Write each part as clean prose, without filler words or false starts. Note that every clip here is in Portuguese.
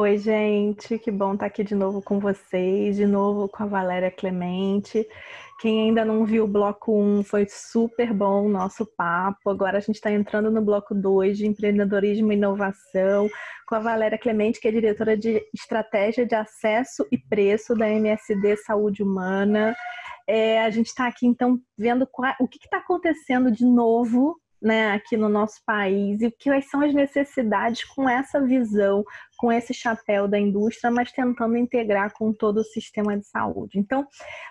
Oi, gente, que bom estar aqui de novo com vocês, de novo com a Valéria Clemente. Quem ainda não viu o bloco 1, foi super bom o nosso papo. Agora a gente está entrando no bloco 2 de empreendedorismo e inovação, com a Valéria Clemente, que é diretora de estratégia de acesso e preço da MSD Saúde Humana. A gente está aqui, então, vendo o que está acontecendo de novo, né, aqui no nosso país e quais são as necessidades com essa visão, com esse chapéu da indústria, mas tentando integrar com todo o sistema de saúde. Então,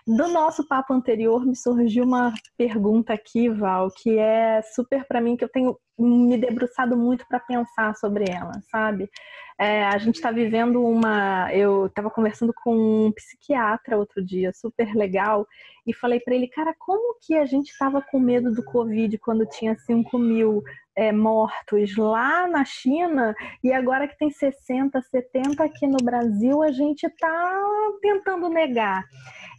do nosso papo anterior, me surgiu uma pergunta aqui, Val, que é super para mim, que eu tenho me debruçado muito para pensar sobre ela, sabe? A gente está vivendo eu estava conversando com um psiquiatra outro dia, super legal, e falei para ele, cara, como que a gente estava com medo do Covid quando tinha 5 mil mortos lá na China e agora que tem 60, 70 aqui no Brasil, a gente está tentando negar.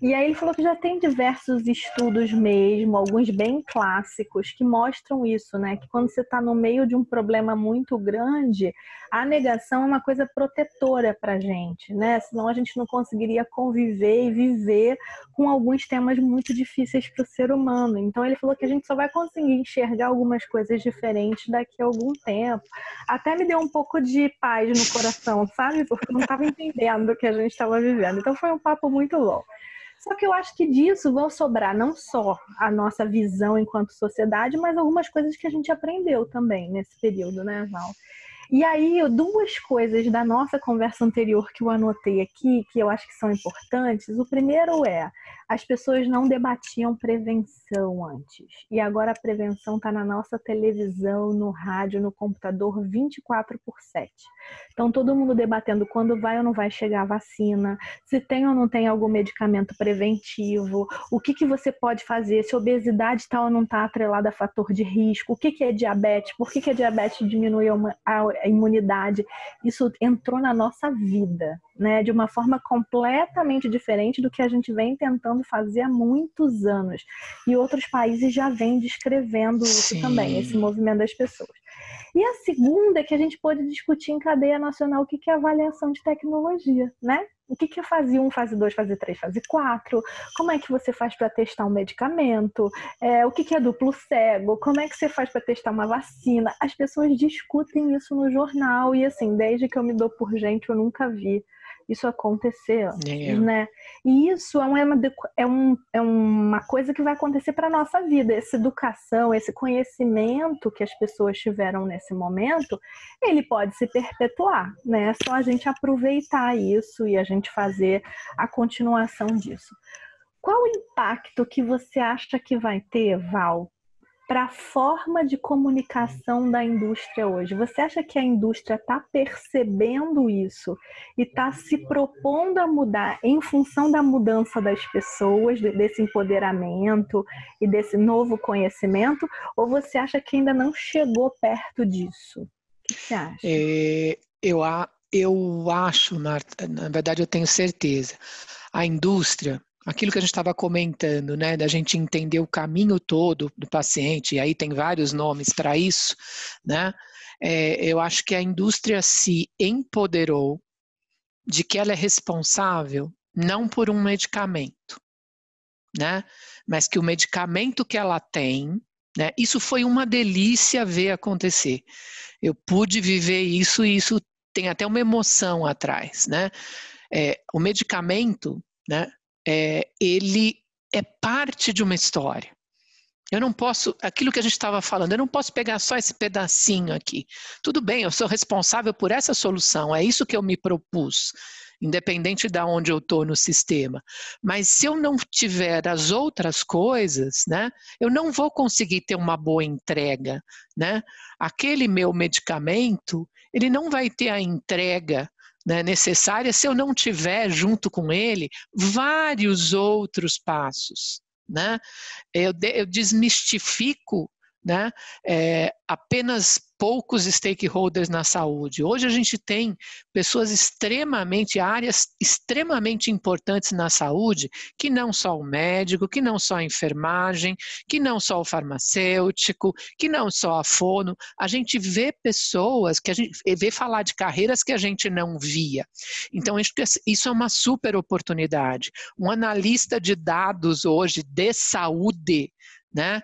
E aí ele falou que já tem diversos estudos mesmo, alguns bem clássicos, que mostram isso, né? Que quando você está no meio de um problema muito grande, a negação é uma coisa protetora para a gente, né? Senão a gente não conseguiria conviver e viver com alguns temas muito difíceis para o ser humano. Então ele falou que a gente só vai conseguir enxergar algumas coisas diferentes daqui a algum tempo. Até me deu um pouco de paz no coração, sabe? Porque eu não estava entendendo o que a gente estava vivendo. Então foi um papo muito bom. Só que eu acho que disso vão sobrar não só a nossa visão enquanto sociedade, mas algumas coisas que a gente aprendeu também nesse período, né, Val? E aí, duas coisas da nossa conversa anterior que eu anotei aqui, que eu acho que são importantes. O primeiro as pessoas não debatiam prevenção antes. E agora a prevenção está na nossa televisão, no rádio, no computador, 24/7. Então, todo mundo debatendo quando vai ou não vai chegar a vacina, se tem ou não tem algum medicamento preventivo, o que você pode fazer, se a obesidade está ou não está atrelada a fator de risco, o que é diabetes, por que a diabetes diminui a imunidade. Isso entrou na nossa vida, né, de uma forma completamente diferente do que a gente vem tentando fazer há muitos anos. E outros países já vêm descrevendo isso também, esse movimento das pessoas. E a segunda é que a gente pode discutir em cadeia nacional o que é avaliação de tecnologia, né? O que é fase 1, fase 2, fase 3, fase 4? Como é que você faz para testar um medicamento? O que é duplo cego? Como é que você faz para testar uma vacina? As pessoas discutem isso no jornal e, assim, desde que eu me dou por gente, eu nunca vi isso acontecer antes, né? E isso é uma coisa que vai acontecer para a nossa vida. Essa educação, esse conhecimento que as pessoas tiveram nesse momento, ele pode se perpetuar, né? É só a gente aproveitar isso e a gente fazer a continuação disso. Qual o impacto que você acha que vai ter, Val, para a forma de comunicação da indústria hoje? Você acha que a indústria está percebendo isso e está se propondo a mudar em função da mudança das pessoas, desse empoderamento e desse novo conhecimento? Ou você acha que ainda não chegou perto disso? O que você acha? Eu acho, Marta, na verdade eu tenho certeza, a indústria, aquilo que a gente estava comentando, né, da gente entender o caminho todo do paciente, e aí tem vários nomes para isso, né, eu acho que a indústria se empoderou de que ela é responsável não por um medicamento, né, mas que o medicamento que ela tem, né, isso foi uma delícia ver acontecer. Eu pude viver isso e isso tem até uma emoção atrás, né? O medicamento, né, ele é parte de uma história. Eu não posso, aquilo que a gente estava falando, eu não posso pegar só esse pedacinho aqui. Tudo bem, eu sou responsável por essa solução, é isso que eu me propus, independente de onde eu estou no sistema. Mas se eu não tiver as outras coisas, né, eu não vou conseguir ter uma boa entrega, né? Aquele meu medicamento, ele não vai ter a entrega, né, necessária se eu não tiver junto com ele vários outros passos, né? Eu desmistifico, né, apenas poucos stakeholders na saúde. Hoje a gente tem pessoas áreas extremamente importantes na saúde, que não só o médico, que não só a enfermagem, que não só o farmacêutico, que não só a fono. A gente vê pessoas, que a gente vê falar de carreiras que a gente não via. Então, isso é uma super oportunidade. Um analista de dados hoje de saúde, né?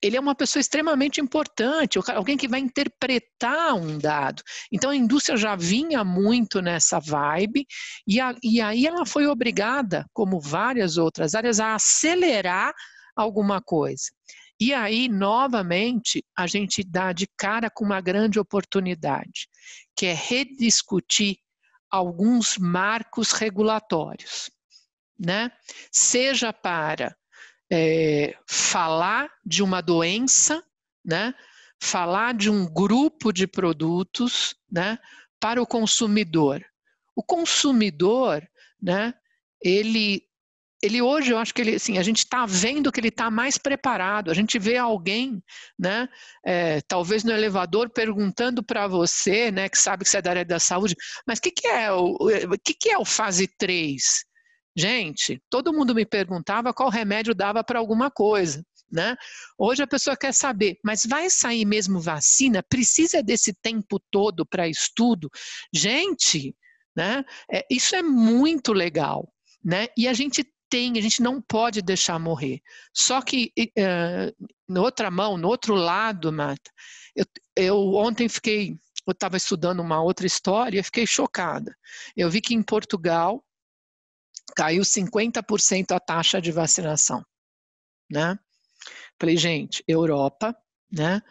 Ele é uma pessoa extremamente importante, alguém que vai interpretar um dado. Então a indústria já vinha muito nessa vibe e aí ela foi obrigada, como várias outras áreas, a acelerar alguma coisa. E aí, novamente, a gente dá de cara com uma grande oportunidade, que é rediscutir alguns marcos regulatórios, né? Seja para falar de uma doença, né? Falar de um grupo de produtos, né? Para o consumidor. O consumidor, né? Ele hoje, eu acho que assim, a gente está vendo que ele está mais preparado. A gente vê alguém, né? Talvez no elevador perguntando para você, né? Que sabe que você é da área da saúde, mas o que é o fase 3? Gente, todo mundo me perguntava qual remédio dava para alguma coisa, né? Hoje a pessoa quer saber, mas vai sair mesmo vacina? Precisa desse tempo todo para estudo? Gente, né? Isso é muito legal, né? E a gente não pode deixar morrer. Só que, na outra mão, no outro lado, Marta, eu ontem eu estava estudando uma outra história e fiquei chocada. Eu vi que em Portugal caiu 50% a taxa de vacinação, né? Falei, gente, Europa, né?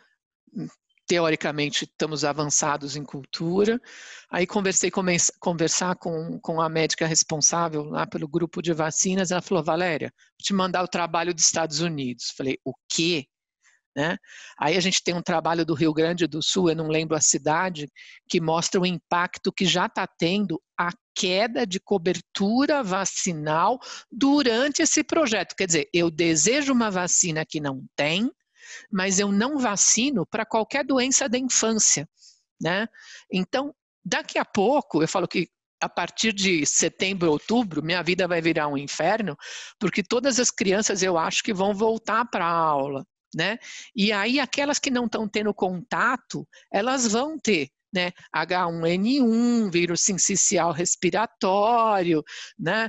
Teoricamente estamos avançados em cultura. Aí conversar com a médica responsável lá pelo grupo de vacinas, ela falou, Valéria, vou te mandar o trabalho dos Estados Unidos. Falei, o quê? Né? Aí a gente tem um trabalho do Rio Grande do Sul, eu não lembro a cidade, que mostra o impacto que já está tendo a queda de cobertura vacinal durante esse projeto. Quer dizer, eu desejo uma vacina que não tem, mas eu não vacino para qualquer doença da infância, né? Então, daqui a pouco, eu falo que a partir de setembro, outubro, minha vida vai virar um inferno, porque todas as crianças eu acho que vão voltar para a aula, né? E aí aquelas que não estão tendo contato, elas vão ter, né? H1N1, vírus sincicial respiratório, né?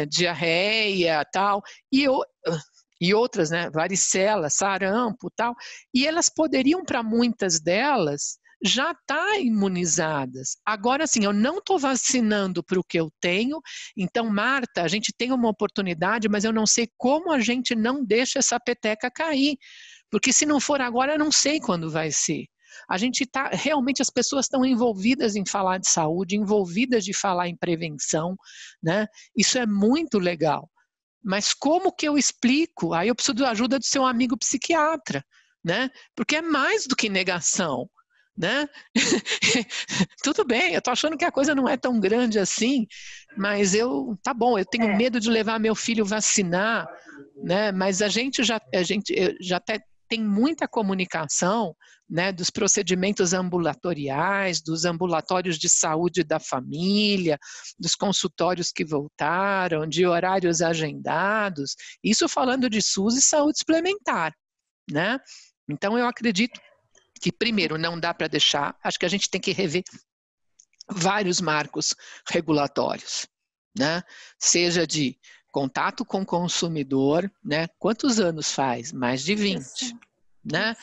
Diarreia, tal, e outras, né? Varicela, sarampo, tal. E elas poderiam, para muitas delas, já estar imunizadas. Agora, sim, eu não estou vacinando para o que eu tenho, então, Marta, a gente tem uma oportunidade, mas eu não sei como a gente não deixa essa peteca cair, porque se não for agora, eu não sei quando vai ser. A gente realmente as pessoas estão envolvidas em falar de saúde, envolvidas de falar em prevenção, né? Isso é muito legal. Mas como que eu explico? Aí eu preciso da ajuda do seu amigo psiquiatra, né? Porque é mais do que negação, né? Tudo bem, eu estou achando que a coisa não é tão grande assim, mas tá bom, eu tenho medo de levar meu filho vacinar, né? Mas a gente já tem muita comunicação, né, dos procedimentos ambulatoriais, dos ambulatórios de saúde da família, dos consultórios que voltaram, de horários agendados, isso falando de SUS e saúde suplementar, né? Então eu acredito que primeiro não dá para deixar, acho que a gente tem que rever vários marcos regulatórios, né? Seja de contato com o consumidor, né? Quantos anos faz? Mais de 20. Isso. Né?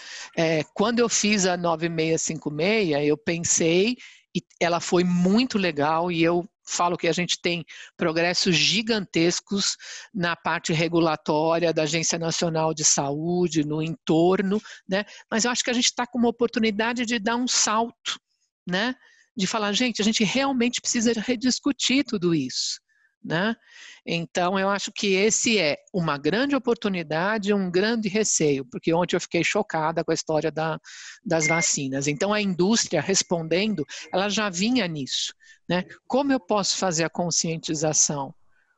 Quando eu fiz a 9656, eu pensei, e ela foi muito legal, e eu falo que a gente tem progressos gigantescos na parte regulatória da Agência Nacional de Saúde, no entorno, né? Mas eu acho que a gente está com uma oportunidade de dar um salto, né? De falar, gente, a gente realmente precisa rediscutir tudo isso, né? Então, eu acho que esse é uma grande oportunidade, um grande receio, porque ontem eu fiquei chocada com a história das vacinas. Então, a indústria respondendo, ela já vinha nisso, né? Como eu posso fazer a conscientização?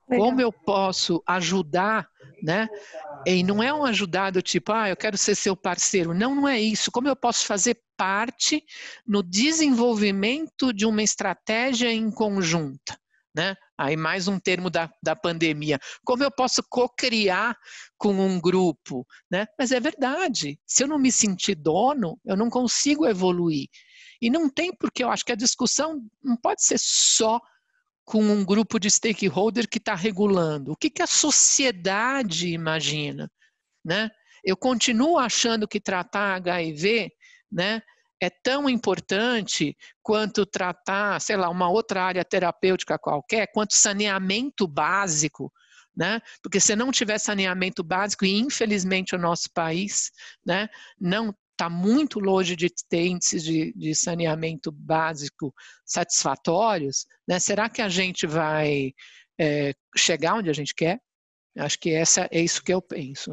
Legal. Como eu posso ajudar, né, E não é um ajudar do tipo, eu quero ser seu parceiro. Não, não é isso. Como eu posso fazer parte no desenvolvimento de uma estratégia em conjunta, né? Aí mais um termo da pandemia. Como eu posso co-criar com um grupo, né? Mas é verdade. Se eu não me sentir dono, eu não consigo evoluir. E não tem porque eu acho que a discussão não pode ser só com um grupo de stakeholder que está regulando. O que a sociedade imagina, né? Eu continuo achando que tratar HIV, né, é tão importante quanto tratar, sei lá, uma outra área terapêutica qualquer, quanto saneamento básico, né? Porque se não tiver saneamento básico, e infelizmente o nosso país, né, não está muito longe de ter índices de saneamento básico satisfatórios, né? Será que a gente vai chegar onde a gente quer? Acho que é isso que eu penso.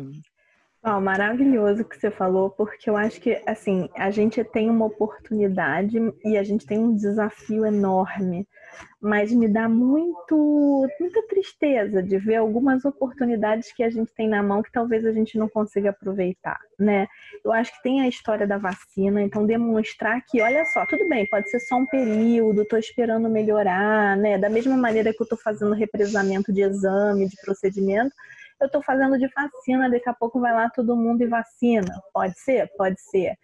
Maravilhoso que você falou, porque eu acho que, assim, a gente tem uma oportunidade e a gente tem um desafio enorme, mas me dá muita tristeza de ver algumas oportunidades que a gente tem na mão que talvez a gente não consiga aproveitar, né? Eu acho que tem a história da vacina, então demonstrar que, olha só, tudo bem, pode ser só um período, estou esperando melhorar, né? Da mesma maneira que eu estou fazendo represamento de exame, de procedimento, eu estou fazendo de vacina, daqui a pouco vai lá todo mundo e vacina. Pode ser? Pode ser.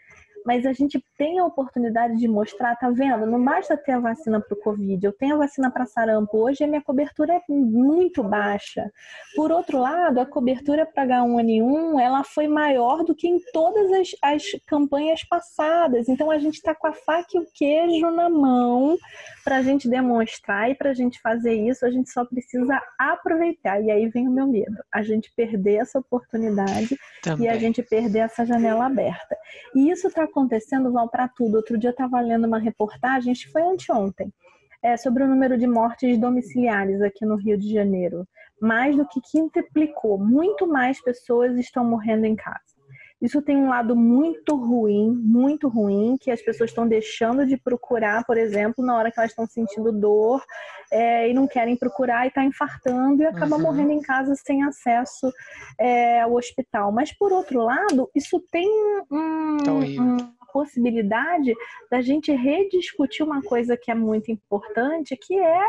Mas a gente tem a oportunidade de mostrar, tá vendo? Não basta ter a vacina para o Covid, eu tenho a vacina para sarampo. Hoje a minha cobertura é muito baixa. Por outro lado, a cobertura para H1N1, ela foi maior do que em todas as campanhas passadas. Então a gente está com a faca e o queijo na mão para a gente demonstrar, e para a gente fazer isso, a gente só precisa aproveitar. E aí vem o meu medo, a gente perder essa oportunidade Também. e a gente perder essa janela aberta. E isso está acontecendo, Val, para tudo. Outro dia eu estava lendo uma reportagem, acho que foi anteontem, sobre o número de mortes domiciliares aqui no Rio de Janeiro. Mais do que quintuplicou, muito mais pessoas estão morrendo em casa. Isso tem um lado muito ruim, que as pessoas estão deixando de procurar, por exemplo, na hora que elas estão sentindo dor e não querem procurar e está infartando e acaba morrendo em casa sem acesso ao hospital. Mas, por outro lado, isso tem uma possibilidade da gente rediscutir uma coisa que é muito importante, que é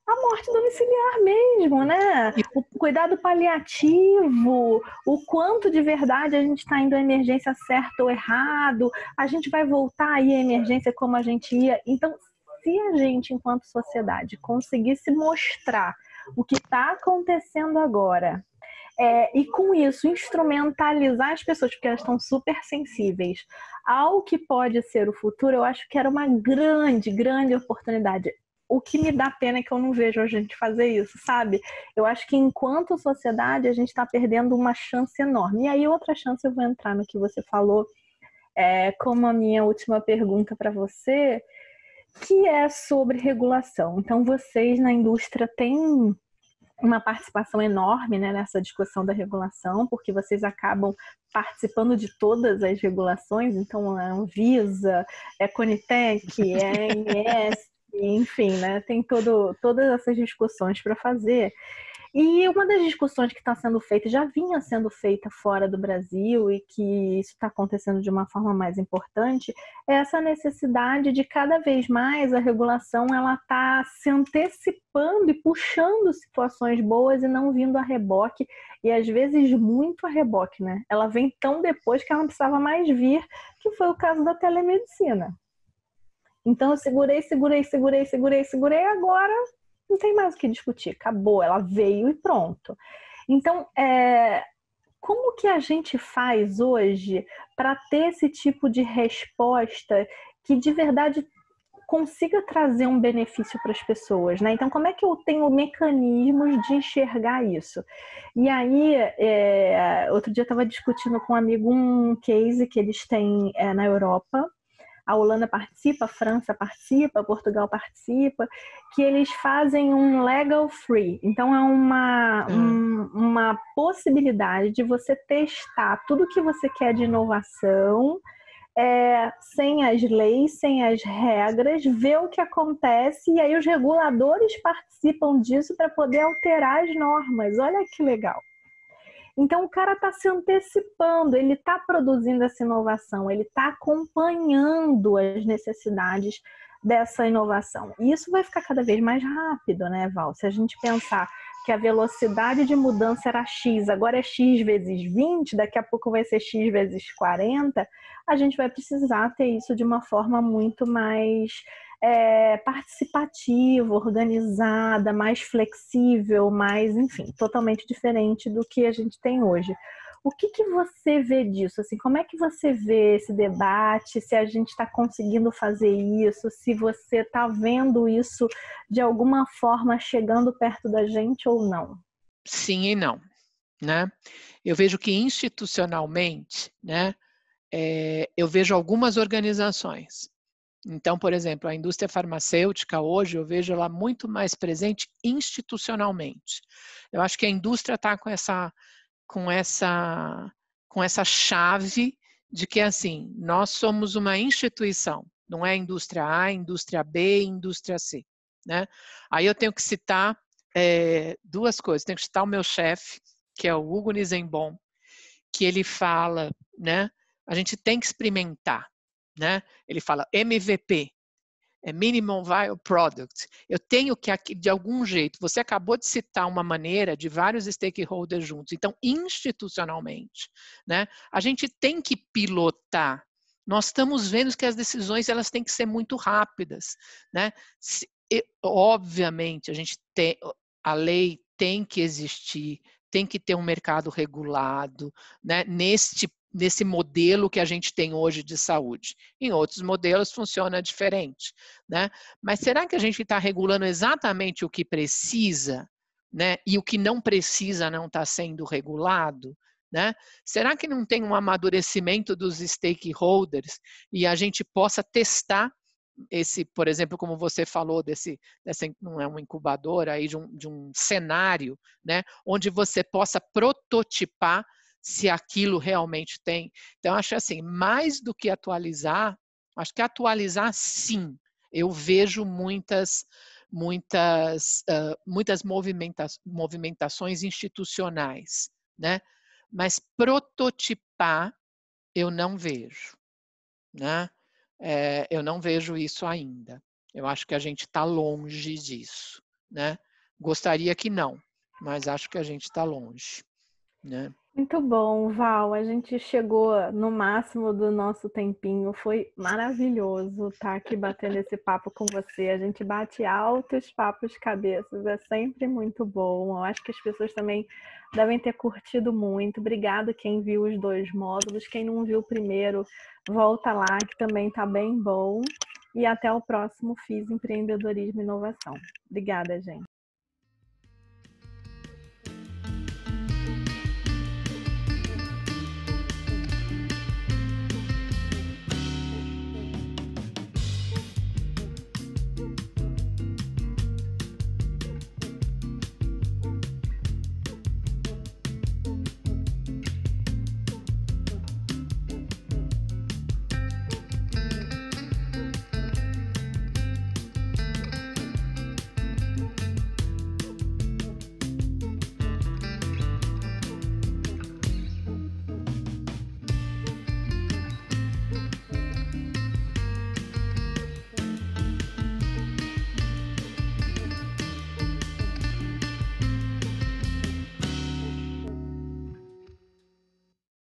a morte domiciliar mesmo, né? O cuidado paliativo, o quanto de verdade a gente está indo à emergência certo ou errado, a gente vai voltar aí à emergência como a gente ia. Então, se a gente, enquanto sociedade, conseguisse mostrar o que está acontecendo agora, e com isso instrumentalizar as pessoas, porque elas estão super sensíveis ao que pode ser o futuro, eu acho que era uma grande oportunidade. O que me dá pena é que eu não vejo a gente fazer isso, sabe? Eu acho que enquanto sociedade a gente está perdendo uma chance enorme. E aí outra chance, eu vou entrar no que você falou, como a minha última pergunta para você, que é sobre regulação. Então vocês na indústria têm uma participação enorme, né, nessa discussão da regulação, porque vocês acabam participando de todas as regulações, então é Anvisa, é Conitec, é ANS, enfim, né, tem todas essas discussões para fazer. E uma das discussões que está sendo feita, já vinha sendo feita fora do Brasil e que isso está acontecendo de uma forma mais importante, é essa necessidade de cada vez mais a regulação ela está se antecipando e puxando situações boas e não vindo a reboque, e às vezes muito a reboque, né? Ela vem tão depois que ela não precisava mais vir, que foi o caso da telemedicina. Então eu segurei, agora não tem mais o que discutir, acabou, ela veio e pronto. Então, como que a gente faz hoje para ter esse tipo de resposta que de verdade consiga trazer um benefício para as pessoas, né? Então, como é que eu tenho mecanismos de enxergar isso? E aí, outro dia eu estava discutindo com um amigo um case que eles têm na Europa. A Holanda participa, a França participa, Portugal participa, que eles fazem um legal free. Então, é uma possibilidade de você testar tudo que você quer de inovação, sem as leis, sem as regras, ver o que acontece, e aí os reguladores participam disso para poder alterar as normas. Olha que legal. Então, o cara está se antecipando, ele está produzindo essa inovação, ele está acompanhando as necessidades dessa inovação. E isso vai ficar cada vez mais rápido, né, Val? Se a gente pensar que a velocidade de mudança era X, agora é X vezes 20, daqui a pouco vai ser X vezes 40, a gente vai precisar ter isso de uma forma muito mais participativa, organizada, mais flexível, mais, enfim, totalmente diferente do que a gente tem hoje. O que você vê disso? Assim, como é que você vê esse debate? Se a gente está conseguindo fazer isso? Se você está vendo isso de alguma forma chegando perto da gente ou não? Sim e não, né? Eu vejo que institucionalmente, né, eu vejo algumas organizações. Então, por exemplo, a indústria farmacêutica hoje eu vejo ela muito mais presente institucionalmente. Eu acho que a indústria está com essa chave de que assim, nós somos uma instituição, não é indústria A, indústria B, indústria C, né? Aí eu tenho que citar duas coisas. Tenho que citar o meu chefe, que é o Hugo Nisenbaum, que ele fala, né? A gente tem que experimentar, né? Ele fala MVP, Minimum Viable Product. Eu tenho que, de algum jeito, você acabou de citar uma maneira de vários stakeholders juntos. Então, institucionalmente, né? A gente tem que pilotar. Nós estamos vendo que as decisões elas têm que ser muito rápidas, né? Obviamente, a lei tem que existir, tem que ter um mercado regulado, né? Nesse modelo que a gente tem hoje de saúde. Em outros modelos funciona diferente, né? Mas será que a gente está regulando exatamente o que precisa, né? E o que não precisa não está sendo regulado? Né? Será que não tem um amadurecimento dos stakeholders e a gente possa testar esse, por exemplo, como você falou, não é uma incubadora, aí de um cenário, né, onde você possa prototipar se aquilo realmente tem. Então, acho assim, mais do que atualizar, acho que atualizar, sim. Eu vejo muitas movimentações institucionais, né? Mas prototipar eu não vejo, né? Eu não vejo isso ainda. Eu acho que a gente está longe disso, né? Gostaria que não, mas acho que a gente está longe, né? Muito bom, Val. A gente chegou no máximo do nosso tempinho. Foi maravilhoso estar aqui batendo esse papo com você. A gente bate altos papos cabeças. É sempre muito bom. Eu acho que as pessoas também devem ter curtido muito. Obrigada quem viu os 2 módulos. Quem não viu o primeiro, volta lá, que também está bem bom. E até o próximo FIS Empreendedorismo e Inovação. Obrigada, gente.